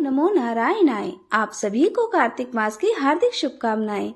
नमो नारायणाय। आप सभी को कार्तिक मास की हार्दिक शुभकामनाएं।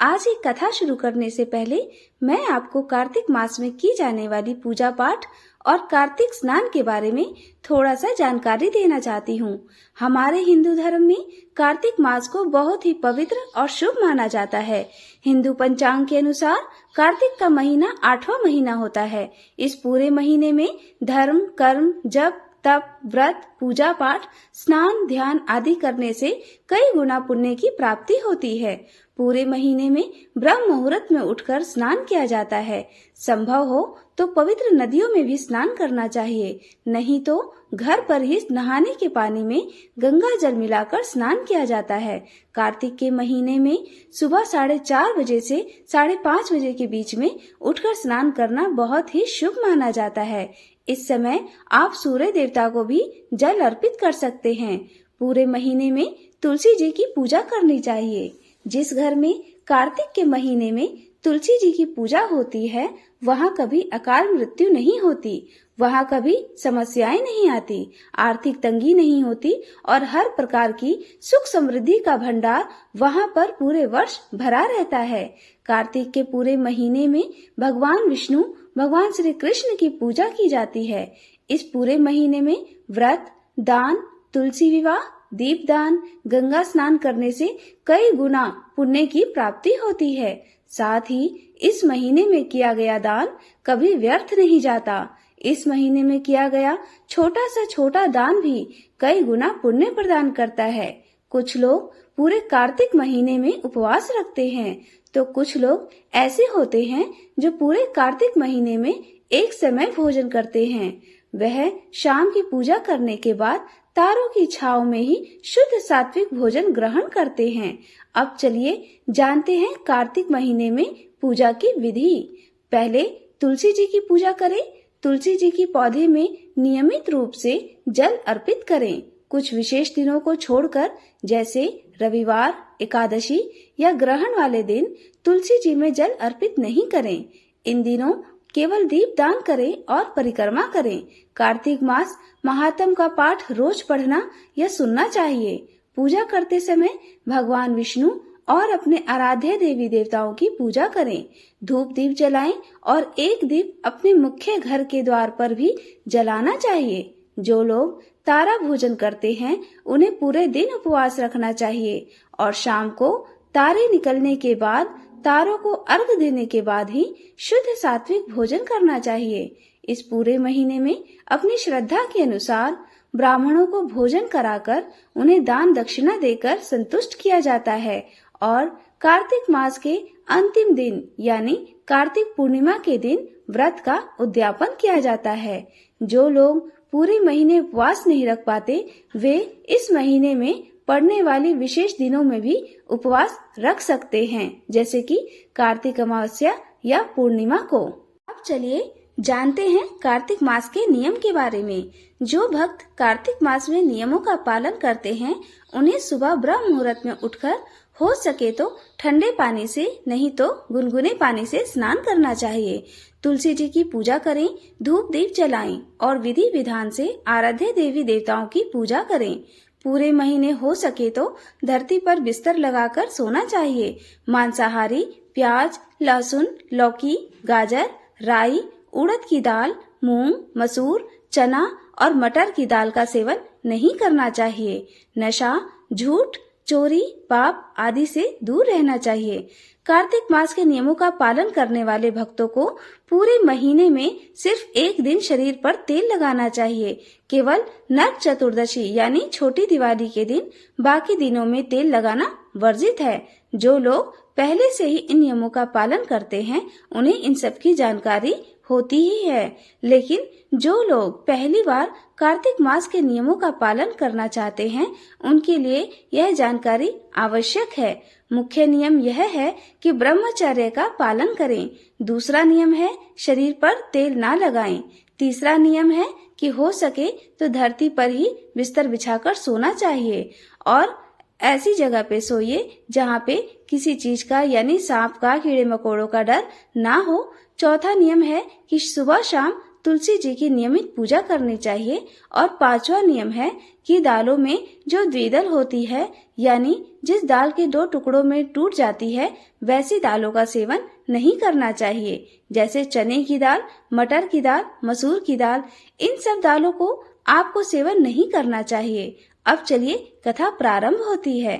आज एक कथा शुरू करने से पहले मैं आपको कार्तिक मास में की जाने वाली पूजा पाठ और कार्तिक स्नान के बारे में थोड़ा सा जानकारी देना चाहती हूँ। हमारे हिंदू धर्म में कार्तिक मास को बहुत ही पवित्र और शुभ माना जाता है। हिंदू पंचांग के अनुसार कार्तिक का महीना 8वां महीना होता है। इस पूरे महीने में धर्म, कर्म, जप, तप, व्रत, पूजा पाठ, स्नान, ध्यान आदि करने से कई गुना पुण्य की प्राप्ति होती है। पूरे महीने में ब्रह्म मुहूर्त में उठकर स्नान किया जाता है। संभव हो तो पवित्र नदियों में भी स्नान करना चाहिए, नहीं तो घर पर ही नहाने के पानी में गंगा जल मिलाकर स्नान किया जाता है। कार्तिक के महीने में सुबह 4:30 बजे से 5:30 बजे के बीच में उठकर स्नान करना बहुत ही शुभ माना जाता है। इस समय आप सूर्य देवता को भी जल अर्पित कर सकते हैं। पूरे महीने में तुलसी जी की पूजा करनी चाहिए। जिस घर में कार्तिक के महीने में तुलसी जी की पूजा होती है, वहाँ कभी अकाल मृत्यु नहीं होती, वहाँ कभी समस्याएं नहीं आती, आर्थिक तंगी नहीं होती और हर प्रकार की सुख समृद्धि का भंडार वहाँ पर पूरे वर्ष भरा रहता है। कार्तिक के पूरे महीने में भगवान विष्णु, भगवान श्री कृष्ण की पूजा की जाती है। इस पूरे महीने में व्रत, दान, तुलसी विवाह, दीपदान, गंगा स्नान करने से कई गुना पुण्य की प्राप्ति होती है। साथ ही इस महीने में किया गया दान कभी व्यर्थ नहीं जाता। इस महीने में किया गया छोटा से छोटा दान भी कई गुना पुण्य प्रदान करता है। कुछ लोग पूरे कार्तिक महीने में उपवास रखते हैं, तो कुछ लोग ऐसे होते हैं जो पूरे कार्तिक महीने में एक समय भोजन करते हैं। वह शाम की पूजा करने के बाद तारों की छांव में ही शुद्ध सात्विक भोजन ग्रहण करते हैं। अब चलिए जानते हैं कार्तिक महीने में पूजा की विधि। पहले तुलसी जी की पूजा करें। तुलसी जी की पौधे में नियमित रूप से जल अर्पित करें। कुछ विशेष दिनों को छोड़कर, जैसे रविवार, एकादशी या ग्रहण वाले दिन तुलसी जी में जल अर्पित नहीं करें। इन दिनों केवल दीप दान करें और परिक्रमा करें। कार्तिक मास महात्म का पाठ रोज पढ़ना या सुनना चाहिए। पूजा करते समय भगवान विष्णु और अपने आराध्य देवी देवताओं की पूजा करें। धूप दीप जलाएं और एक दीप अपने मुख्य घर के द्वार पर भी जलाना चाहिए। जो लोग तारा भोजन करते हैं, उन्हें पूरे दिन उपवास रखना चाहिए और शाम को तारे निकलने के बाद, तारों को अर्घ देने के बाद ही शुद्ध सात्विक भोजन करना चाहिए। इस पूरे महीने में अपनी श्रद्धा के अनुसार ब्राह्मणों को भोजन कराकर उन्हें दान दक्षिणा देकर संतुष्ट किया जाता है और कार्तिक मास के अंतिम दिन यानी कार्तिक पूर्णिमा के दिन व्रत का उद्यापन किया जाता है। जो लोग पूरे महीने उपवास नहीं रख पाते, वे इस महीने में पड़ने वाली विशेष दिनों में भी उपवास रख सकते हैं, जैसे कि कार्तिक अमावस्या या पूर्णिमा को। अब चलिए जानते हैं कार्तिक मास के नियम के बारे में। जो भक्त कार्तिक मास में नियमों का पालन करते हैं, उन्हें सुबह ब्रह्म मुहूर्त में उठकर हो सके तो ठंडे पानी से, नहीं तो गुनगुने पानी से स्नान करना चाहिए। तुलसी जी की पूजा करें, धूप दीप जलाएं और विधि विधान से आराध्य देवी देवताओं की पूजा करें। पूरे महीने हो सके तो धरती पर बिस्तर लगाकर सोना चाहिए। मांसाहारी प्याज, लहसुन, लौकी, गाजर, राई, उड़द की दाल, मूंग, मसूर, चना और मटर की दाल का सेवन नहीं करना चाहिए। नशा, झूठ, चोरी, पाप आदि से दूर रहना चाहिए। कार्तिक मास के नियमों का पालन करने वाले भक्तों को पूरे महीने में सिर्फ एक दिन शरीर पर तेल लगाना चाहिए। केवल नरक चतुर्दशी यानी छोटी दिवाली के दिन बाकी दिनों में तेल लगाना वर्जित है। जो लोग पहले से ही इन नियमों का पालन करते हैं, उन्हें इन सब की जानकारी होती ही है। लेकिन जो लोग पहली बार कार्तिक मास के नियमों का पालन करना चाहते हैं, उनके लिए यह जानकारी आवश्यक है। मुख्य नियम यह है कि ब्रह्मचर्य का पालन करें। दूसरा नियम है शरीर पर तेल ना लगाएं। तीसरा नियम है कि हो सके तो धरती पर ही बिस्तर बिछाकर सोना चाहिए और ऐसी जगह पे सोइए जहाँ पे किसी चीज का यानी सांप का, कीड़े मकोड़ों का डर ना हो। चौथा नियम है कि सुबह शाम तुलसी जी की नियमित पूजा करनी चाहिए। और 5वां नियम है कि दालों में जो द्विदल होती है, यानी जिस दाल के 2 टुकड़ों में टूट जाती है, वैसी दालों का सेवन नहीं करना चाहिए। जैसे चने की दाल, मटर की दाल, मसूर की दाल, इन सब दालों को आपको सेवन नहीं करना चाहिए। अब चलिए कथा प्रारंभ होती है।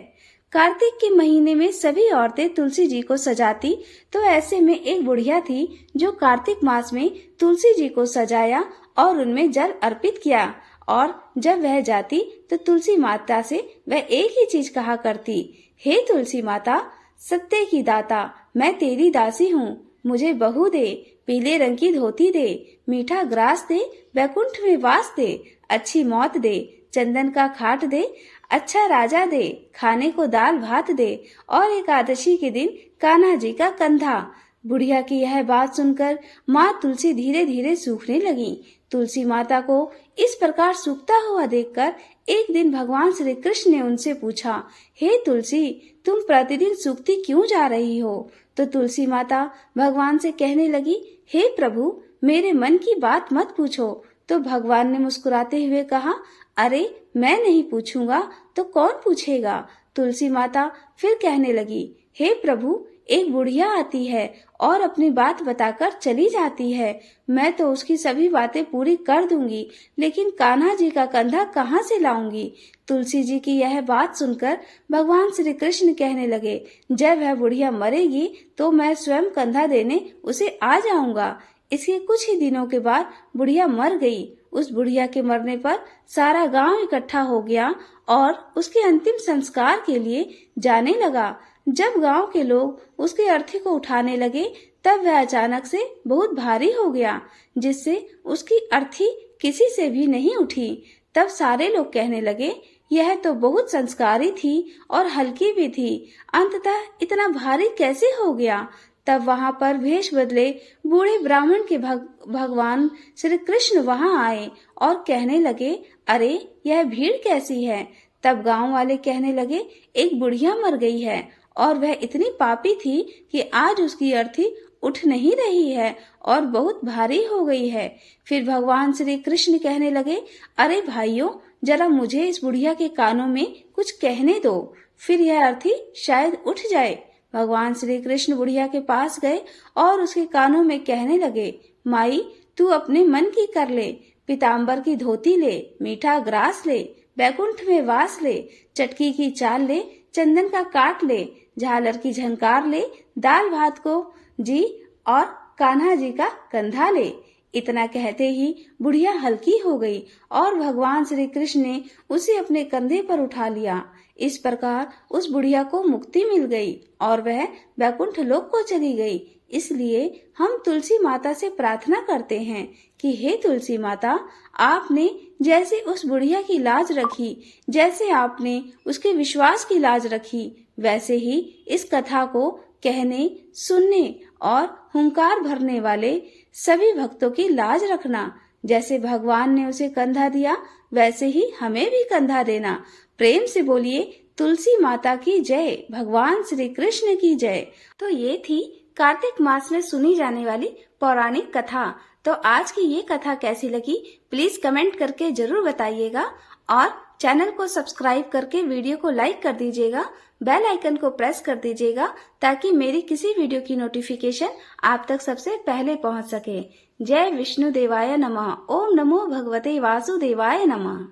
कार्तिक के महीने में सभी औरतें तुलसी जी को सजाती, तो ऐसे में एक बुढ़िया थी जो कार्तिक मास में तुलसी जी को सजाया और उनमें जल अर्पित किया। और जब वह जाती तो तुलसी माता से वह एक ही चीज कहा करती, हे तुलसी माता, सत्य की दाता, मैं तेरी दासी हूँ, मुझे बहू दे, पीले रंग की धोती दे, मीठा ग्रास दे, वैकुंठ में वास दे, अच्छी मौत दे, चंदन का खाट दे, अच्छा राजा दे, खाने को दाल भात दे, और एकादशी के दिन कान्हा जी का कंधा। बुढ़िया की यह बात सुनकर माँ तुलसी धीरे धीरे सूखने लगी। तुलसी माता को इस प्रकार सूखता हुआ देखकर एक दिन भगवान श्री कृष्ण ने उनसे पूछा, हे तुलसी, तुम प्रतिदिन सूखती क्यों जा रही हो? तो तुलसी माता भगवान से कहने लगी, हे प्रभु, मेरे मन की बात मत पूछो। तो भगवान ने मुस्कुराते हुए कहा, अरे मैं नहीं पूछूंगा तो कौन पूछेगा? तुलसी माता फिर कहने लगी, हे प्रभु, एक बुढ़िया आती है और अपनी बात बताकर चली जाती है। मैं तो उसकी सभी बातें पूरी कर दूंगी, लेकिन कान्हा जी का कंधा कहाँ से लाऊंगी? तुलसी जी की यह बात सुनकर भगवान श्री कृष्ण कहने लगे, जब वह बुढ़िया मरेगी तो मैं स्वयं कंधा देने उसे आ जाऊंगा। इसके कुछ ही दिनों के बाद बुढ़िया मर गई। उस बुढ़िया के मरने पर सारा गांव इकट्ठा हो गया और उसके अंतिम संस्कार के लिए जाने लगा। जब गांव के लोग उसकी अर्थी को उठाने लगे, तब वह अचानक से बहुत भारी हो गया, जिससे उसकी अर्थी किसी से भी नहीं उठी। तब सारे लोग कहने लगे, यह तो बहुत संस्कारी थी और हल्की भी थी, अंततः इतना भारी कैसे हो गया? तब वहां पर भेष बदले बूढ़े ब्राह्मण के भगवान श्री कृष्ण वहां आए और कहने लगे, अरे यह भीड़ कैसी है? तब गांव वाले कहने लगे, एक बुढ़िया मर गई है और वह इतनी पापी थी कि आज उसकी अर्थी उठ नहीं रही है और बहुत भारी हो गई है। फिर भगवान श्री कृष्ण कहने लगे, अरे भाइयों, जरा मुझे इस बुढ़िया के कानों में कुछ कहने दो, फिर यह अर्थी शायद उठ जाए। भगवान श्री कृष्ण बुढ़िया के पास गए और उसके कानों में कहने लगे, माई, तू अपने मन की कर ले, पीताम्बर की धोती ले, मीठा ग्रास ले, बैकुंठ में वास ले, चटकी की चाल ले, चंदन का काट ले, झालर की झनकार ले, दाल भात को जी और कान्हा जी का कंधा ले। इतना कहते ही बुढ़िया हल्की हो गई और भगवान श्री कृष्ण ने उसे अपने कंधे पर उठा लिया। इस प्रकार उस बुढ़िया को मुक्ति मिल गई और वह वैकुंठ लोक को चली गई। इसलिए हम तुलसी माता से प्रार्थना करते हैं कि हे तुलसी माता, आपने जैसे उस बुढ़िया की लाज रखी, जैसे आपने उसके विश्वास की लाज रखी, वैसे ही इस कथा को कहने, सुनने और हुंकार भरने वाले सभी भक्तों की लाज रखना। जैसे भगवान ने उसे कंधा दिया, वैसे ही हमें भी कंधा देना। प्रेम से बोलिए, तुलसी माता की जय, भगवान श्री कृष्ण की जय। तो ये थी कार्तिक मास में सुनी जाने वाली पौराणिक कथा। तो आज की ये कथा कैसी लगी, प्लीज कमेंट करके जरूर बताइएगा और चैनल को सब्सक्राइब करके वीडियो को लाइक कर दीजिएगा, बेल आइकन को प्रेस कर दीजिएगा ताकि मेरी किसी वीडियो की नोटिफिकेशन आप तक सबसे पहले पहुंच सके। जय विष्णु देवाय नमः। ओम नमो भगवते वासुदेवाय नमः।